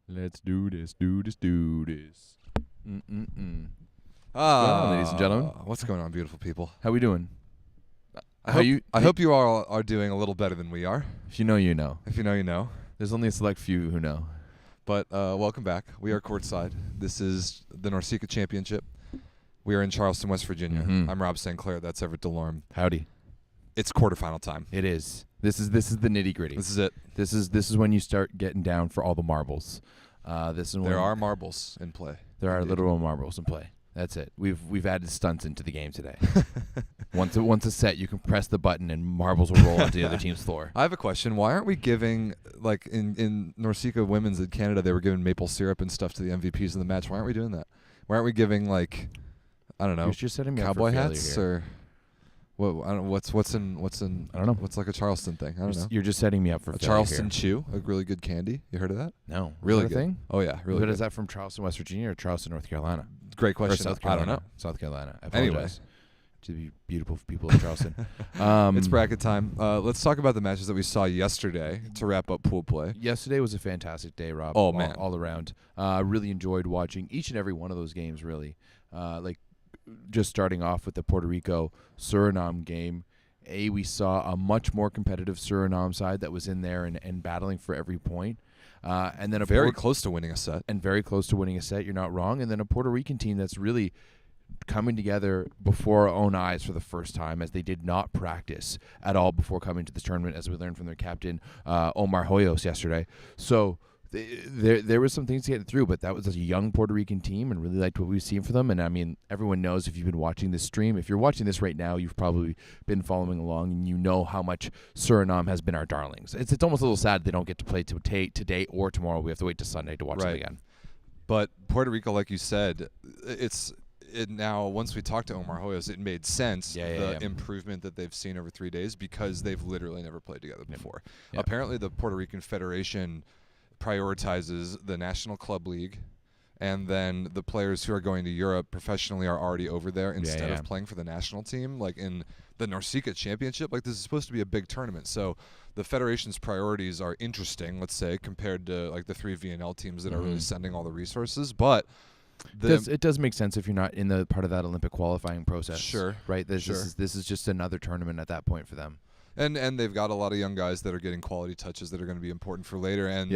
Let's do this. Mm-mm-mm. Ladies and gentlemen. What's going on, beautiful people? How we doing? I hope you all are doing a little better than we are. If you know, you know. If you know, you know. There's only a select few who know. But welcome back. We are courtside. This is the Norceca Championship. We are in Charleston, West Virginia. Mhm. I'm Rob St. Clair. That's Everett Delorme. Howdy. It's quarterfinal time. It is. This is the nitty gritty. This is it. This is when you start getting down for all the marbles. There are marbles in play. There are Indeed. literal marbles in play. That's it. We've added stunts into the game today. Once a set, you can press the button and marbles will roll onto the other team's floor. I have a question. Why aren't we giving, like in Norceca Women's in Canada, they were giving maple syrup and stuff to the MVPs in the match. Why aren't we doing that? Why aren't we giving, like, I don't know, You're just setting me up cowboy for hats failure or what? I don't know, what's in I don't know. What's like a Charleston thing? I don't know. You're just setting me up for A failure Charleston here. chew, a really good candy. You heard of that? No. Really is that good. a thing? Oh yeah, really But good. is that from Charleston, West Virginia, or Charleston, North Carolina? Great Or question. South I Carolina. don't know. South Carolina. I Anyway. apologize to the beautiful people of Charleston. It's bracket time. Let's talk about the matches that we saw yesterday to wrap up pool play. Yesterday was a fantastic day, Rob. Oh, man. all around. Really enjoyed watching each and every one of those games. Really, just starting off with the Puerto Rico Surinam game. We saw a much more competitive Surinam side that was in there and battling for every point. And then Very close to winning a set. and very close to winning a set. You're not wrong. And then a Puerto Rican team that's really coming together before our own eyes for the first time, as they did not practice at all before coming to this tournament, as we learned from their captain, Omar Hoyos, yesterday. So there was some things to get through, but that was a young Puerto Rican team and really liked what we've seen from them. And, I mean, everyone knows, if you've been watching this stream, if you're watching this right now, you've probably been following along, and you know how much Surinam has been our darlings. It's almost a little sad they don't get to play today or tomorrow. We have to wait to Sunday to watch them again. But Puerto Rico, like you said, now, once we talked to Omar Hoyos, it made sense, the improvement that they've seen over 3 days, because they've literally never played together before. Yep. Apparently, the Puerto Rican Federation prioritizes the National Club League, and then the players who are going to Europe professionally are already over there instead of playing for the national team, like in the Norceca Championship. Like, this is supposed to be a big tournament, so the Federation's priorities are interesting, let's say, compared to like the three VNL teams that are really sending all the resources. But It does make sense if you're not in the part of that Olympic qualifying process. Sure. Right? This Sure. is just another tournament at that point for them. And they've got a lot of young guys that are getting quality touches that are going to be important for later. And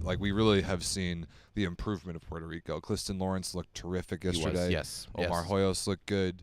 like, we really have seen the improvement of Puerto Rico. Clifton Lawrence looked terrific yesterday. Yes. Omar Hoyos looked good.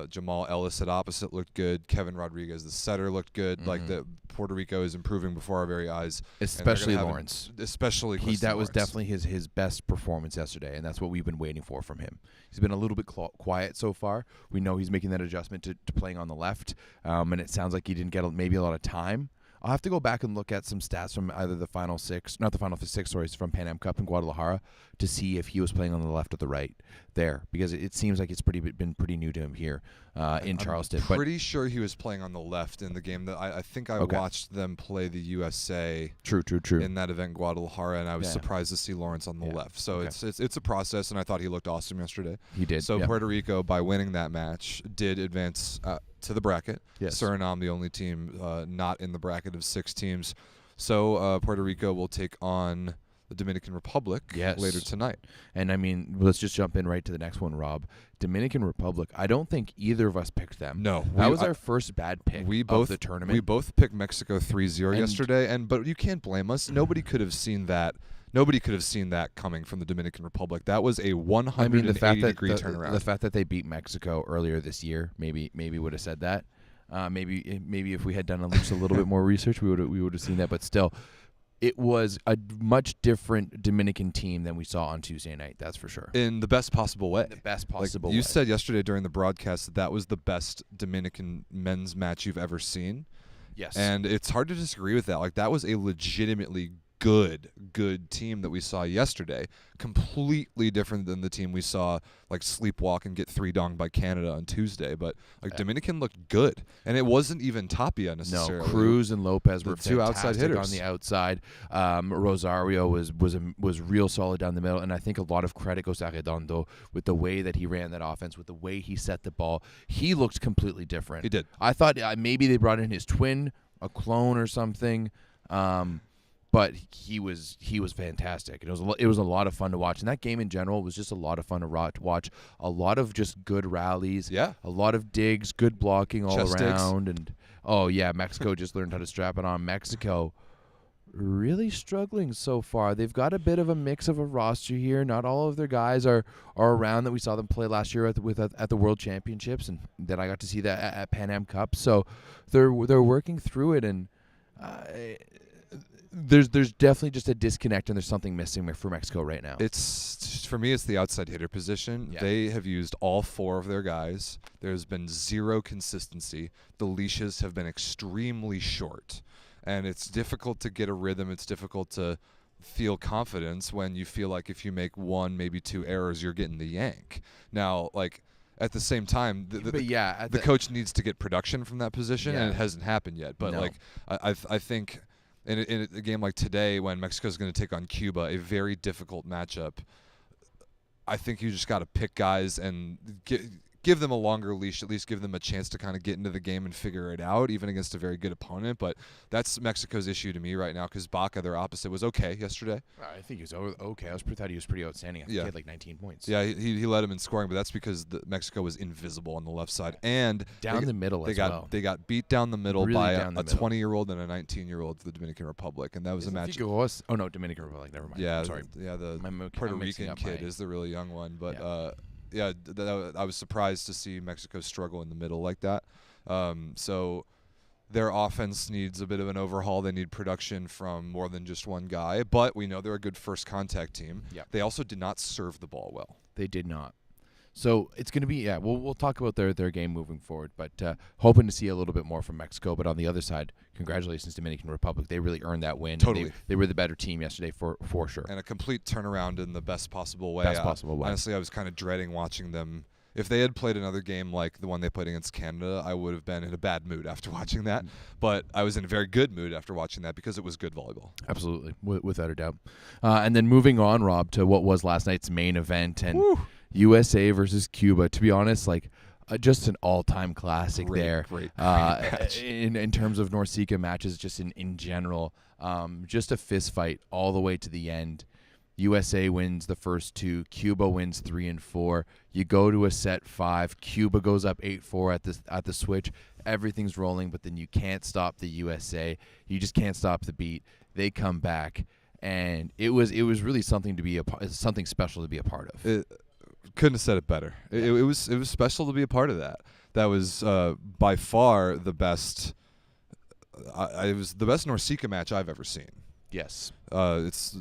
Jamal Ellis at opposite looked good. Kevin Rodriguez, the setter, looked good. Like, the Puerto Rico is improving before our very eyes. Especially Lawrence. Especially Clifton That was Lawrence. definitely his best performance yesterday, and that's what we've been waiting for from him. He's been a little bit quiet so far. We know he's making that adjustment to playing on the left, and it sounds like he didn't get maybe a lot of time. I'll have to go back and look at some stats from either the Final Six, from Pan Am Cup in Guadalajara, to see if he was playing on the left or the right there, because it seems like it's been pretty new to him here in Charleston. I'm pretty sure he was playing on the left in the game that I think I watched them play the USA. True. In that event, Guadalajara, and I was surprised to see Lawrence on the left. So it's a process, and I thought he looked awesome yesterday. He did. So Puerto Rico, by winning that match, did advance to the bracket. Yes. Surinam, the only team not in the bracket of 6 teams. So Puerto Rico will take on the Dominican Republic later tonight. And, I mean, let's just jump in right to the next one, Rob. Dominican Republic, I don't think either of us picked them. No. That was our first bad pick of the tournament. We both picked Mexico 3-0 yesterday, but you can't blame us. Nobody could have seen that. Nobody could have seen that coming from the Dominican Republic. That was a 180-degree turnaround. The fact that they beat Mexico earlier this year maybe would have said that. Maybe if we had done just a little bit more research, we would have seen that. But still, it was a much different Dominican team than we saw on Tuesday night. That's for sure. In the best possible way. The best possible way. You said yesterday during the broadcast that was the best Dominican men's match you've ever seen. Yes. And it's hard to disagree with that. Like, that was a legitimately good team that we saw yesterday. Completely different than the team we saw like sleepwalk and get 3-donged by Canada on Tuesday. But like, Dominican looked good, and it wasn't even Tapia necessarily. No, Cruz and Lopez were two outside hitters on the outside. Rosario was real solid down the middle, and I think a lot of credit goes to Arredondo with the way that he ran that offense, with the way he set the ball. He looked completely different. He did. I thought maybe they brought in his twin, a clone or something. but he was fantastic. It was a lot of fun to watch, and that game in general was just a lot of fun to watch. A lot of just good rallies, Yeah. a lot of digs, good blocking all Chest around, and Mexico just learned how to strap it on. Mexico really struggling so far. They've got a bit of a mix of a roster here. Not all of their guys are around that we saw them play last year at the World Championships, and then I got to see that at Pan Am Cup. So they're working through it, and there's definitely just a disconnect, and there's something missing for Mexico right now. For me, it's the outside hitter position. Yeah. They have used all 4 of their guys. There's been zero consistency. The leashes have been extremely short, and it's difficult to get a rhythm. It's difficult to feel confidence when you feel like if you make 1, maybe 2 errors, you're getting the yank. Now, like, at the same time, the coach needs to get production from that position, and it hasn't happened yet. But No. like, I think in a game like today, when Mexico's going to take on Cuba, a very difficult matchup, I think you just got to pick guys and give them a longer leash, at least give them a chance to kind of get into the game and figure it out, even against a very good opponent. But that's Mexico's issue to me right now, because Baca, their opposite, was okay yesterday. I think he was okay. I thought he was pretty outstanding. I think he had like 19 points. Yeah, he led him in scoring, but that's because Mexico was invisible on the left side. And down the middle as well. They got beat down the middle Really by down the a middle. 20-year-old and a 19-year-old to the Dominican Republic, and that was a match. Dominican Republic. Never mind. Yeah, I'm sorry. the Puerto Rican kid is the really young one, but I was surprised to see Mexico struggle in the middle like that. So their offense needs a bit of an overhaul. They need production from more than just one guy, but we know they're a good first contact team. Yeah. They also did not serve the ball well. They did not. So it's going to be, we'll talk about their game moving forward, but hoping to see a little bit more from Mexico. But on the other side, congratulations Dominican Republic. They really earned that win. Totally. They were the better team yesterday for sure. And a complete turnaround in the best possible way. Honestly, I was kind of dreading watching them. If they had played another game like the one they played against Canada, I would have been in a bad mood after watching that. But I was in a very good mood after watching that because it was good volleyball. Absolutely, without a doubt. And then moving on, Rob, to what was last night's main event, and USA versus Cuba. To be honest, like just an all-time classic there. Great match. In terms of Norceca matches, just in general, just a fist fight all the way to the end. USA wins the first 2. Cuba wins 3 and 4. You go to a set 5. Cuba goes up 8-4 at the switch. Everything's rolling, but then you can't stop the USA. You just can't stop the beat. They come back, and it was really something something special to be a part of. Couldn't have said it better. It was special to be a part of that. That was by far the best. It was the best Norceca match I've ever seen. Yes. This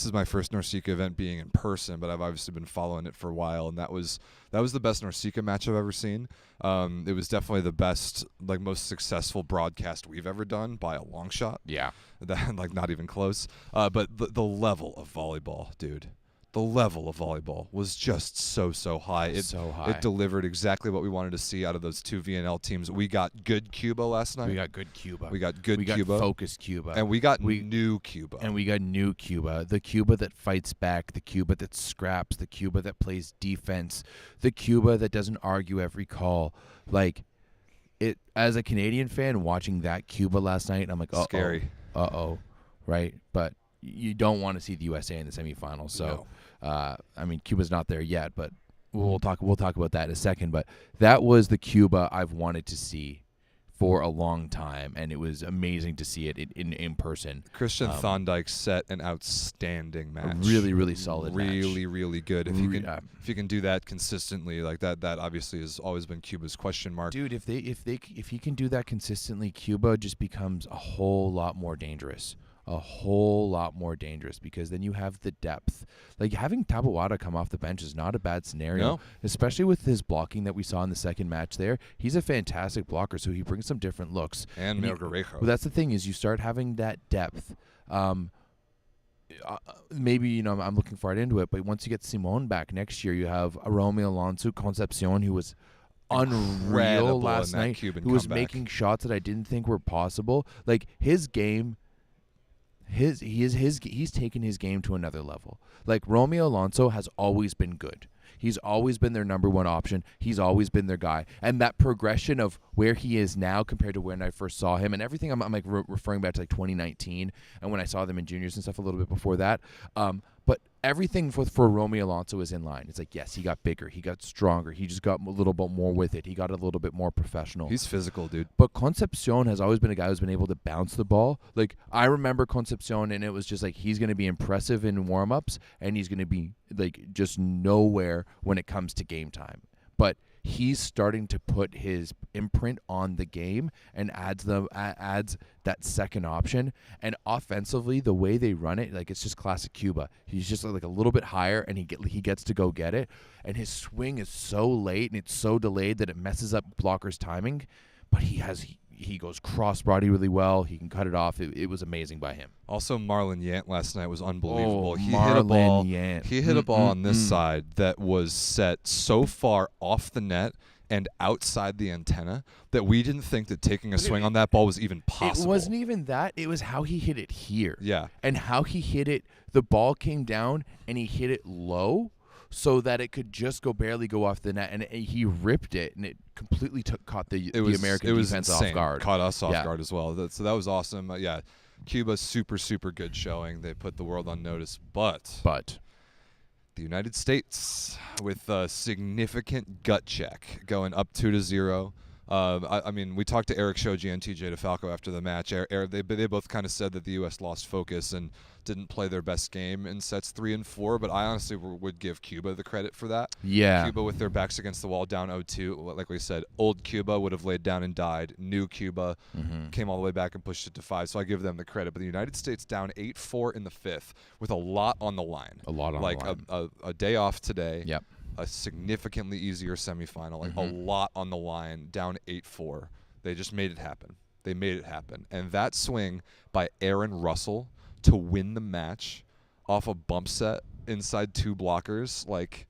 is my first Norceca event being in person, but I've obviously been following it for a while, and that was the best Norceca match I've ever seen. It was definitely the best, like most successful broadcast we've ever done by a long shot. Yeah. Like not even close. But the level of volleyball, dude. The level of volleyball was just so high. It delivered exactly what we wanted to see out of those 2 VNL teams. We got good Cuba last night. We got good Cuba. We got focused Cuba. And we got new Cuba. And we got new Cuba. The Cuba that fights back. The Cuba that scraps. The Cuba that plays defense. The Cuba that doesn't argue every call. Like, it as a Canadian fan, watching that Cuba last night, I'm like, scary. Right? But you don't want to see the USA in the semifinals. So, Cuba's not there yet, but we'll talk about that in a second. But that was the Cuba I've wanted to see for a long time, and it was amazing to see it in person. Christian Thorndike set an outstanding match. Really solid match. Really good. If you can do that consistently, like that obviously has always been Cuba's question mark. Dude, if he can do that consistently, Cuba just becomes a whole lot more dangerous. Because then you have the depth. Like, having Tabuada come off the bench is not a bad scenario, especially with his blocking that we saw in the second match there. He's a fantastic blocker, so he brings some different looks. And Melgarejo. Well, that's the thing, is you start having that depth. Maybe, I'm looking forward into it, but once you get Simone back next year, you have Romeo Alonso, Concepcion, who was unreal last night, who was making shots that I didn't think were possible. Like, his game... He's taken his game to another level. Like, Romeo Alonso has always been good. He's always been their number one option. He's always been their guy. And that progression of where he is now compared to when I first saw him, and everything I'm like referring back to like 2019 and when I saw them in juniors and stuff a little bit before that. But everything for Romeo Alonso is in line. It's like, yes, he got bigger. He got stronger. He just got a little bit more with it. He got a little bit more professional. He's physical, dude. But Concepcion has always been a guy who's been able to bounce the ball. Like, I remember Concepcion, and it was just like he's going to be impressive in warm-ups, and he's going to be, like, just nowhere when it comes to game time. But he's starting to put his imprint on the game and adds that second option. And offensively, the way they run it, like, it's just classic Cuba. He's just like a little bit higher, and he gets to go get it. And his swing is so late and it's so delayed that it messes up blockers' timing. But he goes cross-body really well. He can cut it off. It was amazing by him. Also, Marlon Yant last night was unbelievable. Oh, He hit a ball. Yant. He hit a ball on this side that was set so far off the net and outside the antenna that we didn't think that taking a swing on that ball was even possible. It wasn't even that. It was how he hit it here. Yeah. And how he hit it. The ball came down, and he hit it low so that it could just barely go off the net. And he ripped it, and it completely caught the American defense off guard. Caught us off guard as well. So that was awesome. Cuba, super, super good showing. They put the world on notice. But the United States with a significant gut check, going up 2-0. I mean, we talked to Eric Shoji and TJ DeFalco after the match. They both kind of said that the U.S. lost focus and didn't play their best game in sets 3 and 4, but I honestly would give Cuba the credit for that. Yeah. Cuba with their backs against the wall, down 0-2. Like we said, old Cuba would have laid down and died. New Cuba came all the way back and pushed it to 5, so I give them the credit. But the United States down 8-4 in the 5th with a lot on the line. A lot on the line. Like a day off today. Yep. A significantly easier semifinal, like a lot on the line, down 8-4. They just made it happen. They made it happen. And that swing by Aaron Russell to win the match off a bump set inside 2 blockers, like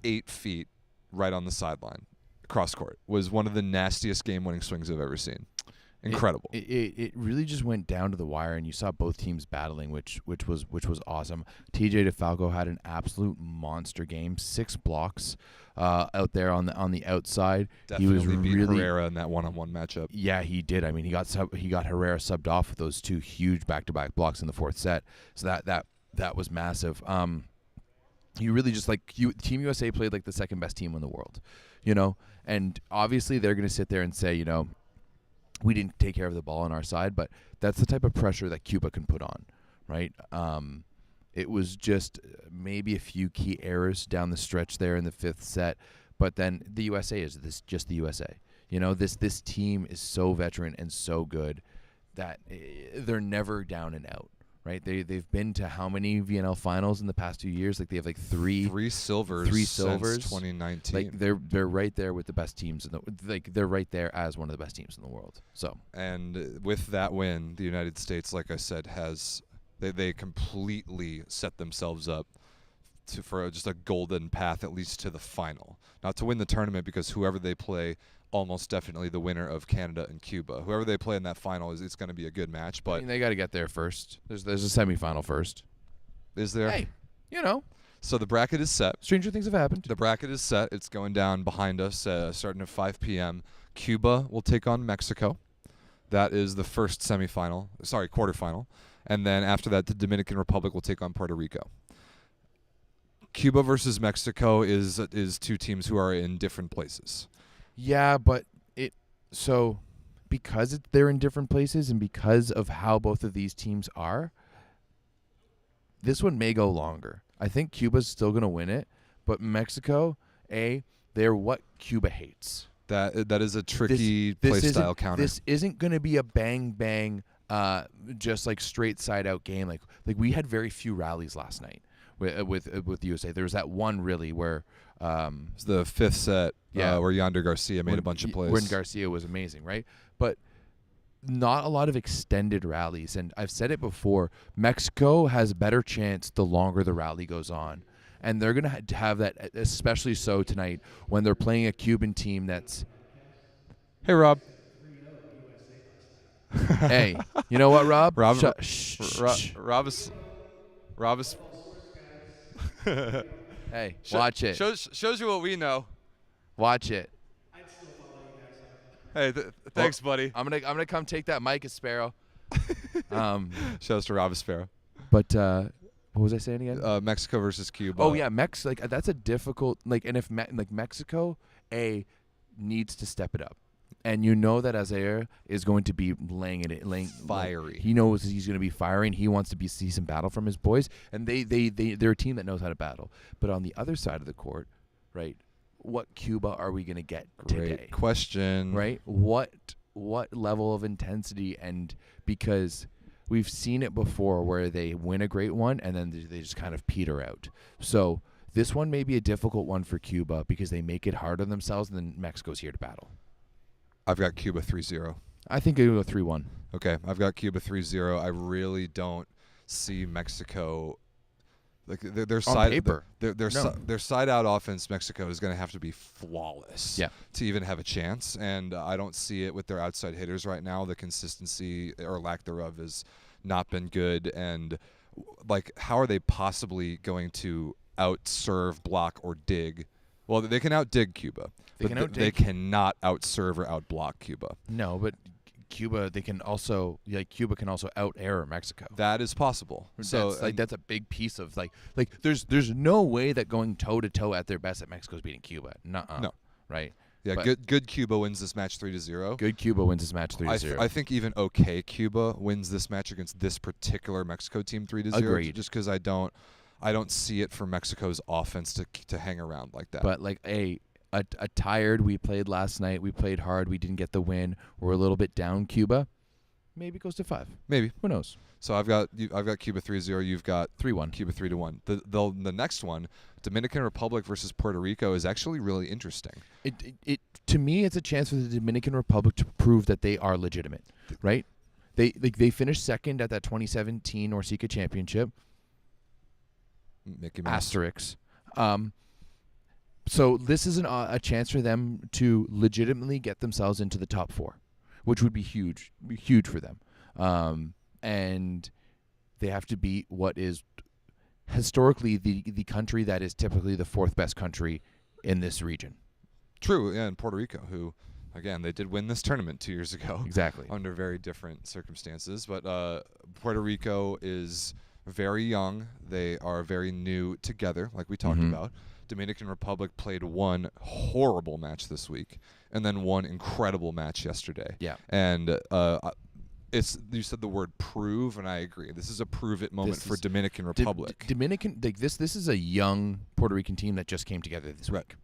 8 feet right on the sideline, cross court, was one of the nastiest game-winning swings I've ever seen. Incredible. It really just went down to the wire, and you saw both teams battling, which was awesome. TJ DeFalco had an absolute monster game, 6 blocks out there on the outside. Definitely he was beat really Herrera in that one-on-one matchup. Yeah, he did. I mean, he got Herrera subbed off with those 2 huge back-to-back blocks in the 4th set. So that was massive. You really just Team USA played like the second best team in the world, and obviously they're going to sit there and say, we didn't take care of the ball on our side, but that's the type of pressure that Cuba can put on, right? It was just maybe a few key errors down the stretch there in the 5th set, but then the USA is just the USA. This team is so veteran and so good that they're never down and out, right? They've been to how many VNL finals in the past 2 years? Like they have like three silvers since 2019. Like they're right there with the best teams they're right there as one of the best teams in the world. So, and with that win, the United States, like I said, they completely set themselves up for just a golden path, at least to the final. Not to win the tournament, because whoever they play, almost definitely the winner of Canada and Cuba. Whoever they play in that final it's going to be a good match. But they got to get there first. There's a semifinal first. Is there? Hey, So the bracket is set. Stranger things have happened. The bracket is set. It's going down behind us, starting at 5 p.m. Cuba will take on Mexico. That is the first quarterfinal. And then after that, the Dominican Republic will take on Puerto Rico. Cuba versus Mexico is 2 teams who are in different places. Yeah, but because they're in different places and because of how both of these teams are, this one may go longer. I think Cuba's still going to win it, but Mexico, they're what Cuba hates. That is a tricky play style counter. This isn't going to be a bang, just like straight side out game. Like we had very few rallies last night with the USA. There was that one really where it's the 5th set where Yonder Garcia made a bunch of plays. When Garcia was amazing, right? But not a lot of extended rallies. And I've said it before, Mexico has a better chance the longer the rally goes on. And they're going to have that, especially so tonight when they're playing a Cuban team that's... Hey, Rob. Hey, you know what, Rob? Rob is Hey, watch it. Shows you what we know. Watch it. I'd still follow you guys up. Hey, thanks, buddy. I'm gonna come take that mic, Sparrow. Shows to Rob Sparrow. But what was I saying again? Mexico versus Cuba. Oh yeah, that's a difficult and if Mexico needs to step it up. And you know that Azair is going to be laying fiery. He knows he's going to be firing. He wants to see some battle from his boys, and they're a team that knows how to battle. But on the other side of the court, right? What Cuba are we going to get today? Great question. Right? What level of intensity? And because we've seen it before, where they win a great one and then they just kind of peter out. So this one may be a difficult one for Cuba because they make it hard on themselves, and then Mexico's here to battle. I've got Cuba 3-0. I think it'll go 3-1. Okay, I've got Cuba 3-0. I really don't see Mexico like their side paper. Their side out offense. Mexico is going to have to be flawless to even have a chance, and I don't see it with their outside hitters right now. The consistency or lack thereof has not been good, and like how are they possibly going to out-serve, block, or dig? Well, they can out-dig Cuba. They cannot out-serve or out-block Cuba. No, but Cuba can also out-air Mexico. That is possible. So that's a big piece of like there's no way that going toe-to-toe at their best at Mexico's beating Cuba. Nuh-uh. No. Right? Yeah, but good Cuba wins this match 3-0. Good Cuba wins this match 3-0. I think even okay Cuba wins this match against this particular Mexico team 3-0. Agreed. Just because I don't see it for Mexico's offense to hang around like that. But like a tired, we played last night, we played hard, we didn't get the win, we're a little bit down Cuba, maybe it goes to 5. Maybe. Who knows? So I've got Cuba 3-0, you've got 3-1. Cuba 3-1. The next one, Dominican Republic versus Puerto Rico, is actually really interesting. It to me, it's a chance for the Dominican Republic to prove that they are legitimate, right? They finished second at that 2017 Norceca championship. Mickey Mouse. Asterix. So this is a chance for them to legitimately get themselves into the top 4, which would be huge for them. And they have to beat what is historically the country that is typically the 4th best country in this region. True, yeah, and Puerto Rico, who, again, they did win this tournament 2 years ago. Exactly. Under very different circumstances. But Puerto Rico is very young. They are very new together, like we talked about. Dominican Republic played one horrible match this week and then one incredible match yesterday. Yeah. And you said the word prove, and I agree. This is a prove-it moment for Dominican Republic. This is a young Puerto Rican team that just came together this week.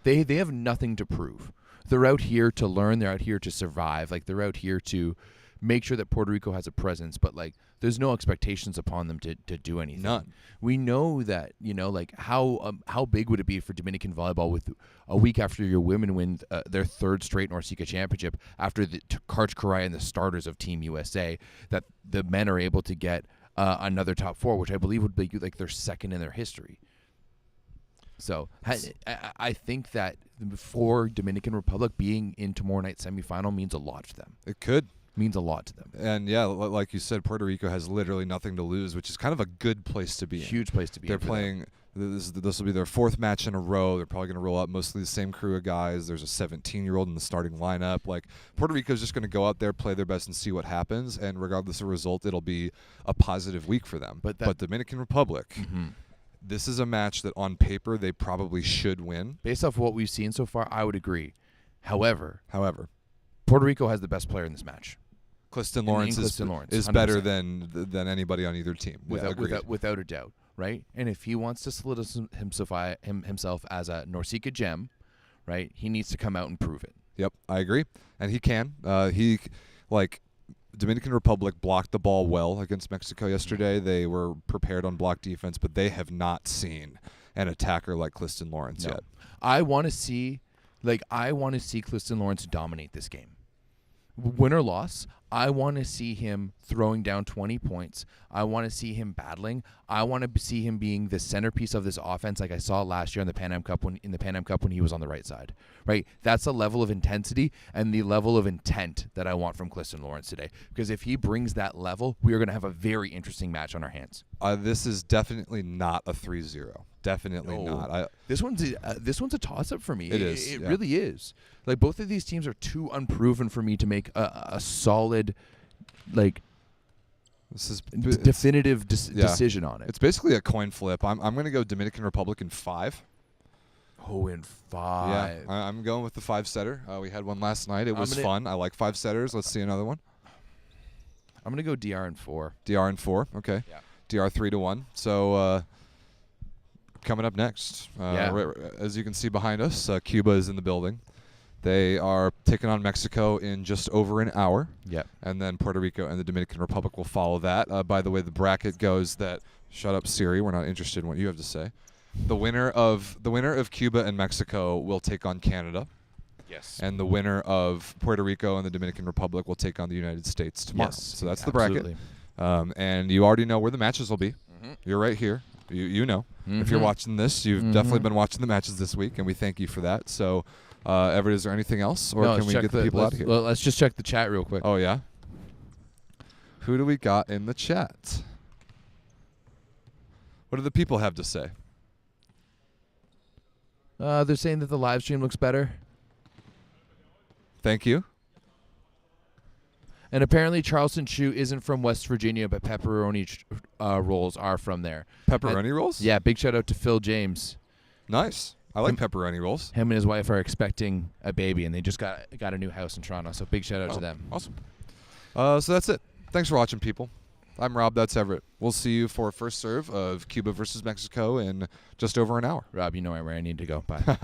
They have nothing to prove. They're out here to learn. They're out here to survive. Like, they're out here to make sure that Puerto Rico has a presence, but like there's no expectations upon them to do anything. None. We know that, like how big would it be for Dominican volleyball with a week after your women win their 3rd straight Norceca championship after the Karch Karai and the starters of Team USA, that the men are able to get another top 4, which I believe would be like their 2nd in their history. So I think that for Dominican Republic, being in tomorrow night's semifinal means a lot to them. It could. Means a lot to them. And yeah, like you said, Puerto Rico has literally nothing to lose, which is kind of a good place to be in. Huge place to be. They're playing, this will be their 4th match in a row. They're probably going to roll out mostly the same crew of guys. There's a 17-year-old in the starting lineup. Like, Puerto Rico's just going to go out there, play their best, and see what happens. And regardless of result, it'll be a positive week for them. But Dominican Republic, this is a match that on paper they probably should win. Based off what we've seen so far, I would agree. However, Puerto Rico has the best player in this match. Clifton Lawrence is better than anybody on either team. Without a doubt, right? And if he wants to solidify himself as a Norceca gem, right, he needs to come out and prove it. Yep, I agree. And he can. Dominican Republic blocked the ball well against Mexico yesterday. They were prepared on block defense, but they have not seen an attacker like Clifton Lawrence yet. I want to see Clifton Lawrence dominate this game. Win or loss, I want to see him throwing down 20 points. I want to see him battling. I want to see him being the centerpiece of this offense, like I saw last year in the Pan Am Cup when he was on the right side. Right, that's the level of intensity and the level of intent that I want from Clifton Lawrence today. Because if he brings that level, we are going to have a very interesting match on our hands. This is definitely not a 3-0. Definitely not. This one's a toss-up for me. It is. It really is. Like, both of these teams are too unproven for me to make a solid, like, definitive decision on it. It's basically a coin flip. I'm going to go Dominican Republic in 5. Oh, in 5. Yeah, I'm going with the 5-setter. We had one last night. It was fun. I like 5-setters. Let's see another one. I'm going to go DR in 4. DR in 4. Okay. Yeah. DR 3-1. So coming up next, as you can see behind us, Cuba is in the building. They are taking on Mexico in just over an hour. Yep. And then Puerto Rico and the Dominican Republic will follow that. By the way, the bracket goes that shut up, Siri. We're not interested in what you have to say. The winner of Cuba and Mexico will take on Canada. Yes. And the winner of Puerto Rico and the Dominican Republic will take on the United States tomorrow. Yes. So that's Absolutely. the bracket. And you already know where the matches will be. Mm-hmm. You're right here. You know. Mm-hmm. If you're watching this, you've definitely been watching the matches this week, and we thank you for that. So, Everett, is there anything else, or can we get the people out of here? Well, let's just check the chat real quick. Oh, yeah? Who do we got in the chat? What do the people have to say? They're saying that the live stream looks better. Thank you. And apparently Charleston Chew isn't from West Virginia, but pepperoni rolls are from there. Pepperoni rolls? Yeah, big shout out to Phil James. Nice. I like pepperoni rolls. Him and his wife are expecting a baby, and they just got a new house in Toronto, so big shout out to them. Awesome. So that's it. Thanks for watching, people. I'm Rob. That's Everett. We'll see you for first serve of Cuba versus Mexico in just over an hour. Rob, you know where I need to go. Bye.